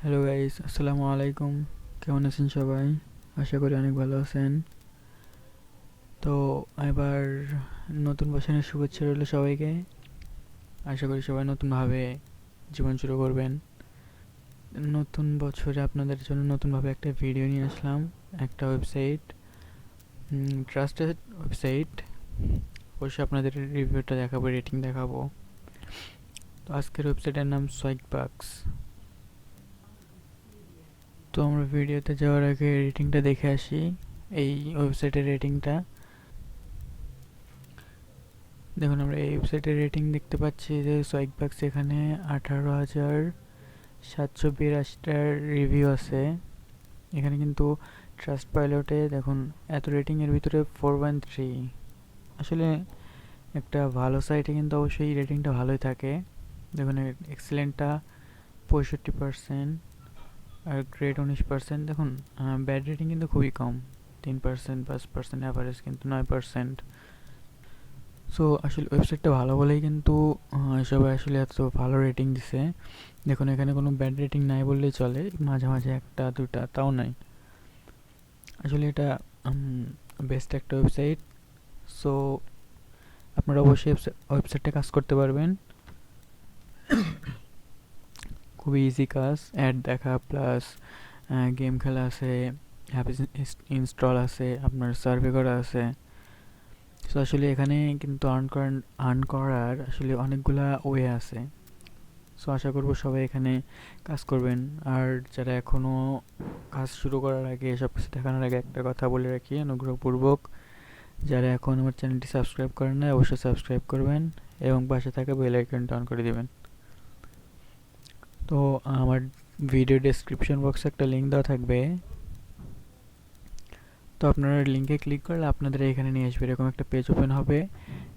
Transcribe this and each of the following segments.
Hello guys, আসসালামু আলাইকুম। কেমন আছেন সবাই? আশা করি অনেক ভালো আছেন। তো এবার নতুন বছরের শুভেচ্ছা রইল সবাইকে। আশা করি সবাই নতুনভাবে জীবন শুরু করবেন। নতুন বছরে আপনাদের জন্য নতুনভাবে একটা ভিডিও নিয়ে আসলাম। একটা ওয়েবসাইট, ট্রাস্টেড ওয়েবসাইট। অবশ্যই আপনাদের রিভিউটা দেখাবো, রেটিং দেখাবো। তো আজকের ওয়েবসাইটের নাম সোয়াইগবাক্স। তো আমরা ভিডিওতে যাওয়ার আগে রেটিংটা দেখে আসি, এই ওয়েবসাইটের রেটিংটা। দেখুন, আমরা এই ওয়েবসাইটের রেটিং দেখতে পাচ্ছি যে সোয়াইগবাক্স এখানে 18,782টার রিভিউ আছে। এখানে কিন্তু ট্রাস্ট পাইলটে দেখুন এত রেটিংয়ের ভিতরে 4.3। আসলে একটা ভালো সাইটে কিন্তু অবশ্যই রেটিংটা ভালোই থাকে। দেখুন, এক্সেলেন্টটা 65%, আর গ্রেড 19%। দেখুন, ব্যাড রেটিং কিন্তু খুবই কম, 3%, 5%, অ্যাভারেজ কিন্তু 9%। সো আসলে ওয়েবসাইটটা ভালো বলেই কিন্তু সবাই আসলে এত ভালো রেটিং দিছে। দেখুন, এখানে কোনো ব্যাড রেটিং নাই বললেই চলে, মাঝে মাঝে একটা দুটা তাও নাই। আসলে এটা বেস্ট একটা ওয়েবসাইট। সো আপনারা অবশ্যই ওয়েবসাইটটা কাজ করতে পারবেন। খুবই ইজি কাজ, অ্যাড দেখা প্লাস গেম খেলা আছে, অ্যাপ ইনস্টল আছে, আপনার সার্ভে করা আছে। সো আসলে এখানে কিন্তু আর্ন করার আসলে অনেকগুলা ওয়ে আছে। সো আশা করবো সবাই এখানে কাজ করবেন। আর যারা এখনও কাজ শুরু করার আগে, সব কিছু দেখানোর আগে একটা কথা বলে রাখি অনুগ্রহপূর্বক, যারা এখন আমার চ্যানেলটি সাবস্ক্রাইব করেন না অবশ্যই সাবস্ক্রাইব করবেন এবং পাশে থাকা বেল আইকনটা অন করে দিবেন। তো আমার ভিডিও ডেসক্রিপশন বক্সে একটা লিঙ্ক দেওয়া থাকবে। তো আপনারা লিঙ্কে ক্লিক করলে আপনাদের এখানে নিয়ে আসবে, এরকম একটা পেজ ওপেন হবে।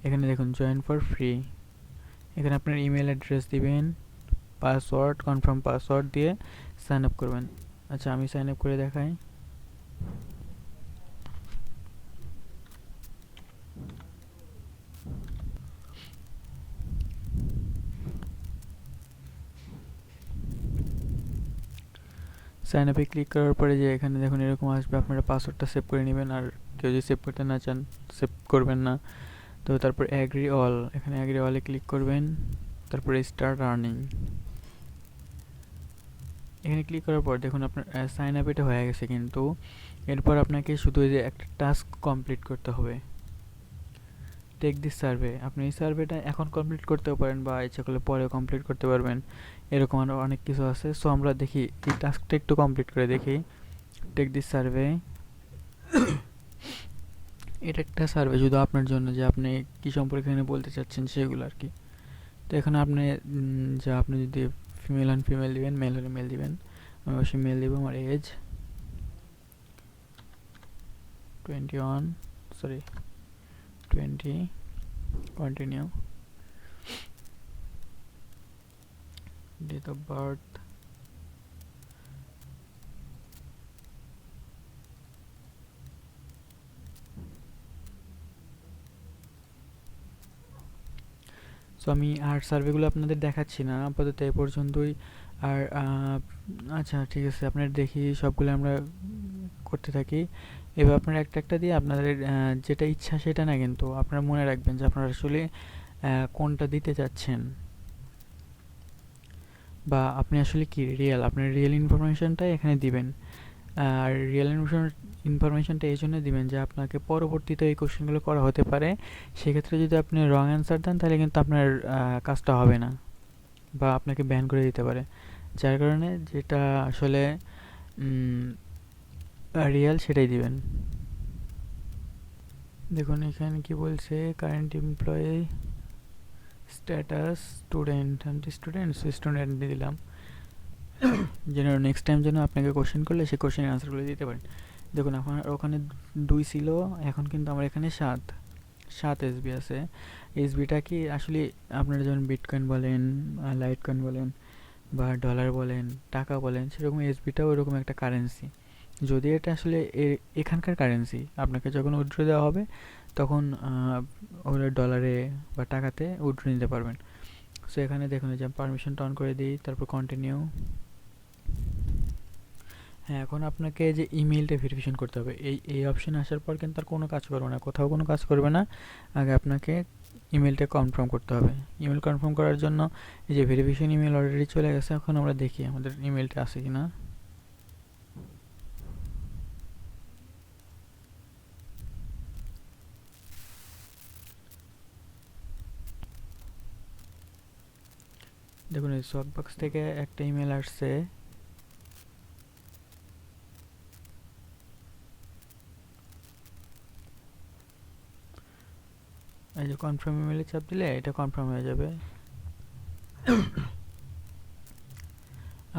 এখানে দেখুন জয়েন ফর ফ্রি। এখানে আপনার ইমেল অ্যাড্রেস দিবেন, পাসওয়ার্ড, কনফার্ম পাসওয়ার্ড দিয়ে সাইন আপ করবেন। আচ্ছা, আমি সাইন আপ করে দেখাই। সাইন আপে ক্লিক করার পরে যে এখানে দেখুন এরকম আসবে, আপনারা পাসওয়ার্ডটা সেভ করে নেবেন। আর কেউ যদি সেভ করতে না চান, সেভ করবেন না। তো তারপর অ্যাগ্রি অল, এখানে অ্যাগ্রি অলে ক্লিক করবেন। তারপরে স্টার্ট আর্নিং, এখানে ক্লিক করার পর দেখুন আপনার সাইন আপ এটা হয়ে গেছে। কিন্তু এরপর আপনাকে শুধু এই যে একটা টাস্ক কমপ্লিট করতে হবে, টেক দিস সার্ভে। আপনি এই সার্ভেটা এখন কমপ্লিট করতেও পারেন বা ইচ্ছা করলে পরেও কমপ্লিট করতে পারবেন। এরকম আরও অনেক কিছু আছে। সো আমরা দেখি এই টাস্কটা একটু কমপ্লিট করে দেখি। টেক দিস সার্ভে, এটা একটা সার্ভে শুধু আপনার জন্য, যে আপনি কি সম্পর্কে এখানে বলতে চাচ্ছেন সেগুলো আর কি। তো এখানে আপনি যে আপনি যদি ফিমেল হন ফিমেল দিবেন, মেল হলে মেল দিবেন। আমি অবশ্যই মেল দিব। আমার age 21, sorry 20, continue. Date of birth, so আমি আর সার্ভেগুলো আপনাদের দেখাচ্ছি না আপাতত, এ পর্যন্তই। আর আচ্ছা ঠিক আছে, আপনার দেখি সবগুলো আমরা করতে থাকি। এবার আপনারা একটা একটা দিয়ে আপনাদের যেটা ইচ্ছা সেটা না, কিন্তু আপনারা মনে রাখবেন যে আপনারা আসলে কোনটা দিতে চাচ্ছেন, বা আপনি আসলে কি রিয়েল, আপনার রিয়েল ইনফরমেশনটা এখানে দিবেন। আর রিয়েল ইনফরমেশনটা এই জন্য দিবেন যে আপনাকে পরবর্তীতে এই কোশ্চেনগুলো করা হতে পারে। সেক্ষেত্রে যদি আপনি রং অ্যান্সার দেন তাহলে কিন্তু আপনার কাজটা হবে না, বা আপনাকে ব্যান করে দিতে পারে। যার কারণে যেটা আসলে রিয়েল সেটাই দিবেন। দেখুন এখানে কি বলছে, কারেন্ট এমপ্লয়ি, স্ট্যাটাস স্টুডেন্ট, আমি স্টুডেন্ট স্টুডেন্ট দিয়ে দিলাম, যেন নেক্সট টাইম যেন আপনাকে কোশ্চেন করলে সেই কোশ্চেনের আনসারগুলো দিতে পারেন। দেখুন আপনার ওখানে 2 ছিল, এখন কিন্তু আমার এখানে 7 এসবি আছে। এসবিটা কি আসলে আপনারা যেমন বিটকয়েন বলেন, লাইট কয়েন বলেন, বা ডলার বলেন, টাকা বলেন, সেরকম এসবিটাও ওরকম একটা কারেন্সি। যদি এটা আসলে এখানকার কারেন্সি, আপনাকে যখন উইথড্র দেওয়া হবে তখন ওরা ডলারে বা টাকাতে উইথড্র নিতে পারবেন। সো এখানে দেখুন যে পারমিশনটা অন করে দিই, তারপর কন্টিনিউ। হ্যাঁ, এখন আপনাকে যে ইমেইলটা ভেরিফিকেশন করতে হবে, এই অপশনে আসার পর কিন্তু আর কোনো কাজ করবে না, কোথাও কোনো কাজ করবে না। আগে আপনাকে ইমেলটা কনফার্ম করতে হবে। ইমেল কনফার্ম করার জন্য এই যে ভেরিফিকেশন ইমেল অলরেডি চলে গেছে, এখন আমরা দেখি আমাদের ইমেলটা আছে কিনা। দেখুন এই সকবক্স থেকে একটা ইমেল আসছে। এই যে কনফার্ম ইমেলে চাপ দিলে এটা কনফার্ম হয়ে যাবে।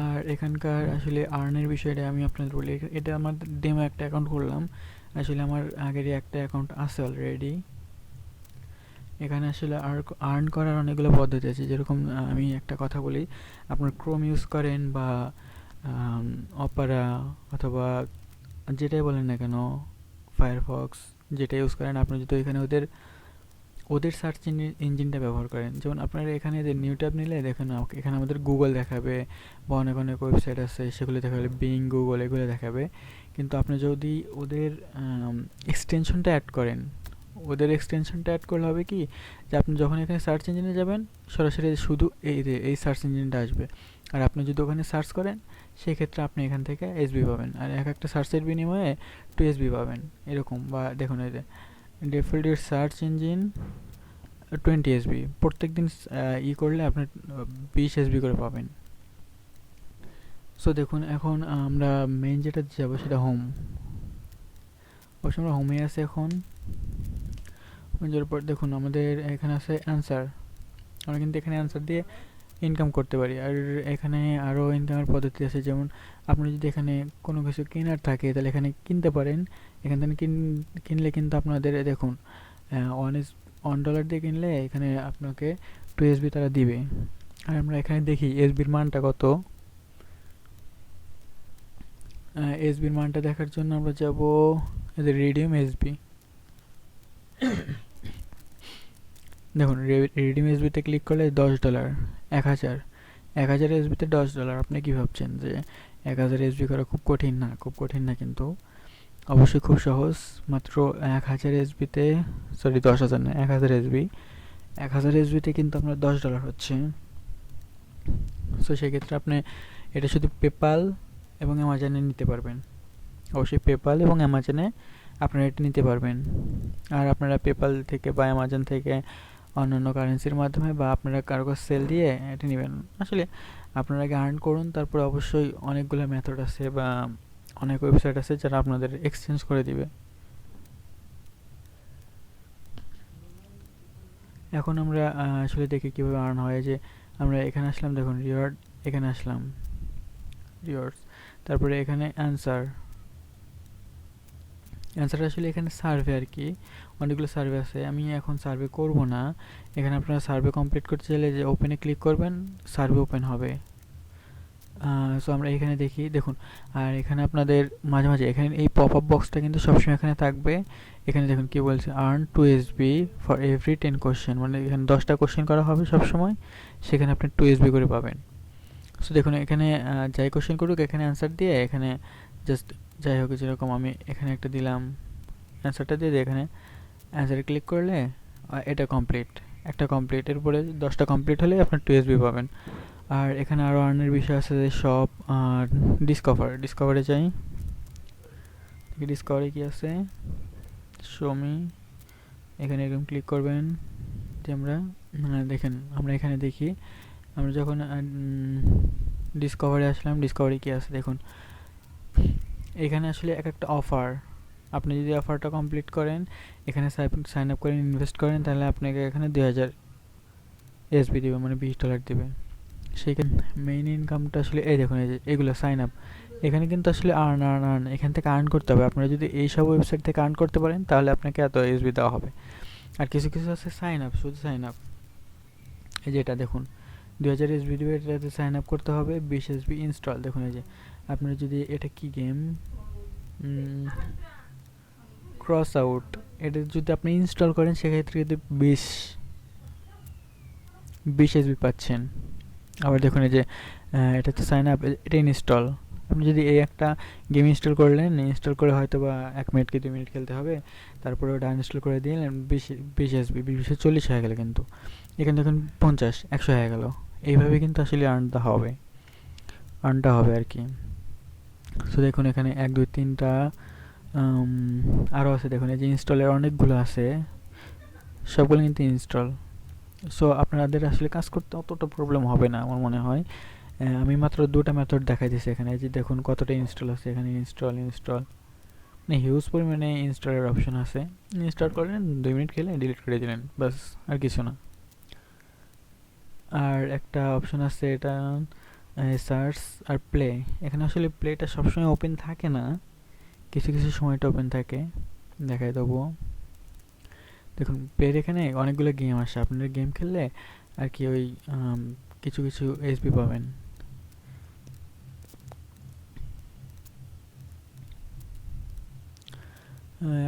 আর এখানকার আসলে আর্নের বিষয়টা আমি আপনাদের বলি, এটা আমার ডেমো একটা অ্যাকাউন্ট করলাম। আসলে আমার আগেরই একটা অ্যাকাউন্ট আছে অলরেডি। এখানে আসলে আর্ন করার অনেকগুলো পদ্ধতি আছে, যেরকম আমি একটা কথা বলি, আপনার ক্রোম ইউজ করেন বা অপারা অথবা যেটাই বলেন না কেন, ফায়ারফক্স যেটা ইউজ করেন, আপনি যদি এখানে ওদের ওদের সার্চ ইঞ্জিনটা ব্যবহার করেন, যেমন আপনারা এখানে যে নিউ ট্যাব নিলে দেখেন এখানে আমাদের গুগল দেখাবে বা অনেক অনেক ওয়েবসাইট আছে সেগুলো দেখাবে, বিং, গুগল এগুলো দেখাবে। কিন্তু আপনি যদি ওদের এক্সটেনশনটা অ্যাড করেন, ওদের এক্সটেনশনটা অ্যাড করলে হবে কি, যে আপনি যখন এখানে সার্চ ইঞ্জিনে যাবেন সরাসরি শুধু এই সার্চ ইঞ্জিনটা আসবে। আর আপনি যদি ওখানে সার্চ করেন সেক্ষেত্রে আপনি এখান থেকে এসবি পাবেন, আর এক একটা সার্চের বিনিময়ে 2 এসবি পাবেন এরকম। বা দেখুন এই যে ডিফল্ট সার্চ ইঞ্জিন 20 এসবি, প্রত্যেক দিন করলে আপনার 20 এসবি করে পাবেন। সো দেখুন এখন আমরা মেইন যেটা যাবো সেটা হোম। অবশ্য আমরা হোমে আছে এখন। যাওয়ার পর দেখুন আমাদের এখানে আছে অ্যান্সার, আমরা কিন্তু এখানে অ্যান্সার দিয়ে ইনকাম করতে পারি। আর এখানে আরও ইনকামের পদ্ধতি আছে, যেমন আপনি যদি এখানে কোনো কিছু কেনার থাকে তাহলে এখানে কিনতে পারেন। এখান থেকে কিনলে কিন্তু আপনাদের দেখুন $1 দিয়ে কিনলে এখানে আপনাকে 2 এসবি তারা দিবে। আর আমরা এখানে দেখি এসবির মানটা কত। এসবির মানটা দেখার জন্য আমরা যাব রিডিম এসবি। দেখুন রিডিম এসবিতে ক্লিক করলে $10, 1000 এসবিতে $10। আপনি কি ভাবছেন যে 1000 এসবি করা খুব কঠিন? না, খুব কঠিন না, কিন্তু অবশ্যই খুব সহজ। মাত্র 1000 এসবিতে, সরি 10,000 না, 1000 এসবি, 1000 এসবিতে কিন্তু আপনার $10 হচ্ছে। সো সেক্ষেত্রে আপনি এটা শুধু পেপাল এবং অ্যামাজনে নিতে পারবেন। অবশ্যই পেপাল এবং অ্যামাজনে আপনারা এটা নিতে পারবেন। আর আপনারা পেপাল থেকে বা অ্যামাজন থেকে অন্যান্য কারেন্সির মাধ্যমে বা আপনারা কারো কাছে সেল দিয়ে এটা নেবেন। আসলে আপনারা আগে আর্ন করুন, তারপর অবশ্যই অনেকগুলো মেথড আছে বা অনেক ওয়েবসাইট আছে যারা আপনাদের এক্সচেঞ্জ করে দিবে। এখন আমরা আসলে দেখি কীভাবে আর্ন হয়। যে আমরা এখানে আসলাম, দেখুন রিওয়ার্ড, এখানে আসলাম রিওয়ার্ডস, তারপরে এখানে অ্যান্সার আসলে এখানে সার্ভে আর কি, অনেকগুলো সার্ভে আছে। আমি এখন সার্ভে করব না। এখানে আপনারা সার্ভে কমপ্লিট করতে চাইলে যে ওপেনে ক্লিক করবেন, সার্ভে ওপেন হবে। সো আমরা এখানে দেখি, দেখুন। আর এখানে আপনাদের মাঝে মাঝে এখানে এই পপ আপ বক্সটা কিন্তু সবসময় এখানে থাকবে। এখানে দেখুন কি বলছে, earn 2 SB for every 10 question, মানে এখানে 10টা কোশ্চেন করা হবে সবসময়, সেখানে আপনি 2 এসবি করে পাবেন। সো দেখুন এখানে যাই কোশ্চেন করুক এখানে অ্যান্সার দিয়ে, এখানে জাস্ট যাই হোক, যেরকম আমি এখানে একটা দিলাম, অ্যান্সারটা দিয়ে এখানে অ্যান্সারে ক্লিক করলে এটা কমপ্লিট, একটা কমপ্লিট, এরপরে 10টা কমপ্লিট হলে আপনার 2 এসবি পাবেন। আর এখানে আরও আর্নের বিষয় আছে, যে সব আর ডিসকভারে যাই, ডিসকভারে কি আছে, শোমি, এখানে এরকম ক্লিক করবেন। যে আমরা দেখেন, আমরা এখানে দেখি, আমরা যখন ডিসকভারে আসলাম, ডিসকভারি কি আছে দেখুন, এখানে আসলে এক একটা অফার, আপনি যদি অফারটা কমপ্লিট করেন, এখানে সাইন আপ করেন, ইনভেস্ট করেন, তাহলে আপনাকে এখানে 2000 এসবি দেবে, মানে $20 দেবে। সেইখানে মেইন ইনকামটা আসলে এই দেখুন, এই যে এগুলো সাইন আপ, এখানে কিন্তু আসলে আর্ন এখান থেকে আর্ন করতে হবে। আপনারা যদি এইসব ওয়েবসাইট থেকে আর্ন করতে পারেন তাহলে আপনাকে এত এসবি দেওয়া হবে। আর কিছু কিছু আছে সাইন আপ, শুধু সাইন আপ, এই যে এটা দেখুন 2000 এসবি দেবে, এটাতে সাইন আপ করতে হবে। 20 এসবি ইনস্টল, দেখুন এই যে আপনারা যদি এটা কি গেম ক্রস আউট, এটা যদি আপনি ইনস্টল করেন সেক্ষেত্রে কিন্তু 20 এসবি পাচ্ছেন। আবার দেখুন এই যে এটা তো সাইন আপ, এটা ইনস্টল, আপনি যদি এই একটা গেম ইনস্টল করলেন, ইনস্টল করে হয়তো বা 1 মিনিট কি 2 মিনিট খেলতে হবে, তারপরে ওটা আনইনস্টল করে দিলেন, 20 এসবি 20 40 হয়ে গেল, কিন্তু এখানে দেখুন 50 100 হয়ে গেল। এইভাবে কিন্তু আসলে আর্নটা হবে আর কি। সো দেখুন এখানে 1 2 3টা আরও আছে, দেখুন এই যে ইনস্টলের অনেকগুলো আছে, সবগুলো কিন্তু ইনস্টল। সো আপনাদের আসলে কাজ করতে অতটা প্রবলেম হবে না আমার মনে হয়। আমি মাত্র 2টা মেথড দেখাই দিয়েছি এখানে, যে দেখুন কতটা ইনস্টল আছে এখানে, ইনস্টল মানে হিউজ পরিমাণে ইনস্টলের অপশন আছে। ইনস্টল করলেন, 2 মিনিট খেলে ডিলিট করে দিলেন, বাস, আর কিছু না। আর একটা অপশন আছে, এটা সার্চ আর প্লে। এখানে আসলে প্লেটা সবসময় ওপেন থাকে না, কিছু কিছু সময়টা ওপেন থাকে, দেখাই দেবো। দেখুন প্লের এখানে অনেকগুলো গেম আসে, আপনারা গেম খেললে আর কি ওই কিছু কিছু এসবি পাবেন।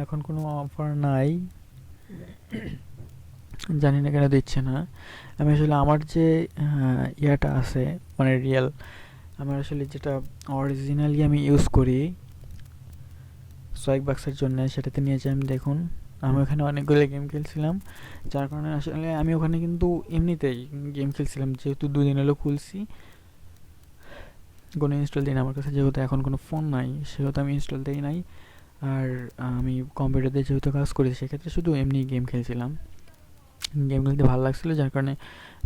এখন কোনো অফার নাই, জানি না কেন দিচ্ছে না। আমি আসলে আমার যে ইয়াটা আছে, মানে রিয়েল, আমার আসলে যেটা অরিজিনালি আমি ইউজ করি সোয়াগ বাক্সের জন্য, সেটাতে নিয়েছি আমি। দেখুন আমি ওখানে অনেকগুলো গেম খেলছিলাম, যার কারণে আসলে আমি ওখানে কিন্তু এমনিতেই গেম খেলছিলাম, যেহেতু 2 দিন হলো খুলছি, কোনো ইনস্টল দিই না। আমার কাছে যেহেতু এখন কোনো ফোন নাই, সেহেতু আমি ইনস্টল দিই নাই। আর আমি কম্পিউটার দিয়ে যেহেতু কাজ করি, সেক্ষেত্রে শুধু এমনি গেম খেলছিলাম, গেম খেলতে ভালো লাগছিলো, যার কারণে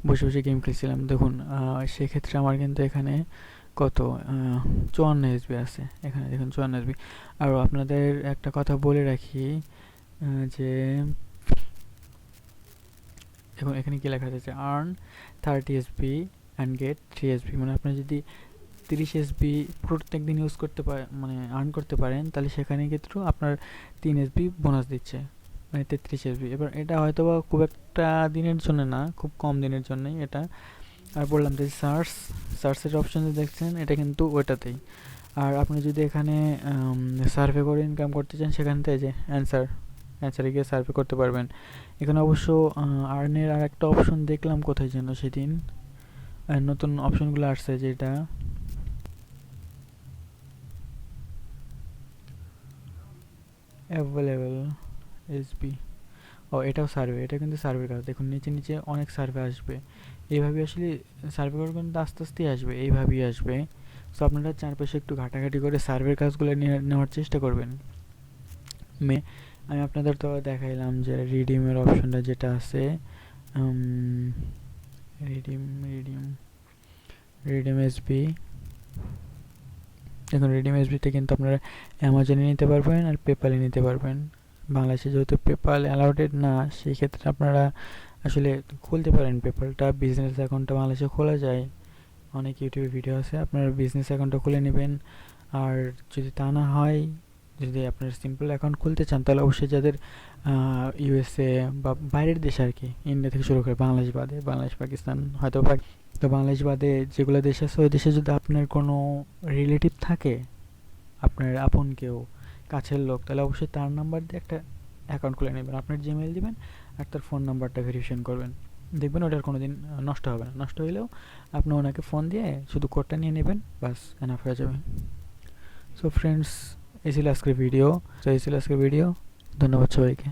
বসে বসে গেম খেলছিলাম। দেখুন সেক্ষেত্রে আমার কিন্তু এখানে কত 54 এসবি আছে, এখানে দেখুন 54 এসবি। আর আপনাদের একটা কথা বলে রাখি, যে দেখুন এখানে কি লেখা আছে, earn 30 SB and get 3 SB. মানে আপনি যদি 30 এসবি প্রত্যেক দিন ইউজ করতে পারেন, মানে আর্ন করতে পারেন, তাহলে সেখানে ক্ষেত্রেও আপনার 3 এসবি বোনাস দিচ্ছে, মানে 33 এসবি। এবার এটা হয়তো বা খুব একটা দিনের জন্য না, খুব কম দিনের জন্যই এটা। আর বললাম যে সার্চের অপশন দেখছেন, এটা কিন্তু ওইটাতেই। আর আপনি যদি এখানে সার্ভে করে ইনকাম করতে চান, সেখান থেকে যে অ্যান্সারে গিয়ে সার্ভে করতে পারবেন। এখানে অবশ্য আর্নের আর একটা অপশন দেখলাম কোথায় যেন সেদিন, নতুন অপশনগুলো আসছে, যেটা অ্যাভেলেবেল এসবি। ও এটাও সার্ভে, এটা কিন্তু সার্ভের কাজ। দেখুন নিচে নিচে অনেক সার্ভে আসবে, এইভাবে আসলে সার্ভে করে কিন্তু আস্তে আস্তেই আসবে, এইভাবেই আসবে। সো আপনারা চারপাশে একটু ঘাটাঘাটি করে সার্ভের কাজগুলো নেওয়ার চেষ্টা করবেন। আমি আপনাদের তো দেখাইলাম যে রিডিমের অপশনটা যেটা আছে, রিডিম রিডিম রিডিম এসবি। দেখুন রিডিম এসবিতে কিন্তু আপনারা অ্যামাজনে নিতে পারবেন আর পেপ্যালে নিতে পারবেন। বাংলাদেশে যেহেতু পেপ্যাল অ্যালাউডেড না, সেই ক্ষেত্রে আপনারা আসলে খুলতে পারেন পেপ্যালটা, বিজনেস অ্যাকাউন্টটা বাংলাদেশে খোলা যায়, অনেক ইউটিউবে ভিডিও আছে, আপনার বিজনেস অ্যাকাউন্টটা খুলে নেবেন। আর যদি তা না হয়, যদি আপনার সিম্পল অ্যাকাউন্ট খুলতে চান, তাহলে অবশ্যই যাদের ইউএসএ বা বাইরের দেশে আর কি, ইন্ডিয়া থেকে শুরু করে বাংলাদেশ বাদে, বাংলাদেশ পাকিস্তান হয়তো, তো বাংলাদেশ বাদে যেগুলো দেশ আছে, ওই দেশে যদি আপনার কোনো রিলেটিভ থাকে, আপনার আপন কেউ, কাছের লোক, তাহলে অবশ্যই তার নাম্বার দিয়ে একটা অ্যাকাউন্ট খুলে নেবেন। আপনার জিমেইল দিবেন আর তার ফোন নাম্বারটা ভেরিফিকেশন করবেন, দেখবেন ওটার কোনো দিন নষ্ট হবে না। নষ্ট হলেও আপনি ওনাকে ফোন দিয়ে শুধু কোডটা নিয়ে নেবেন, বাস এনাফ হয়ে যাবে। সো ফ্রেন্ডস, এই ছিল আজকের ভিডিও। ধন্যবাদ সবাইকে।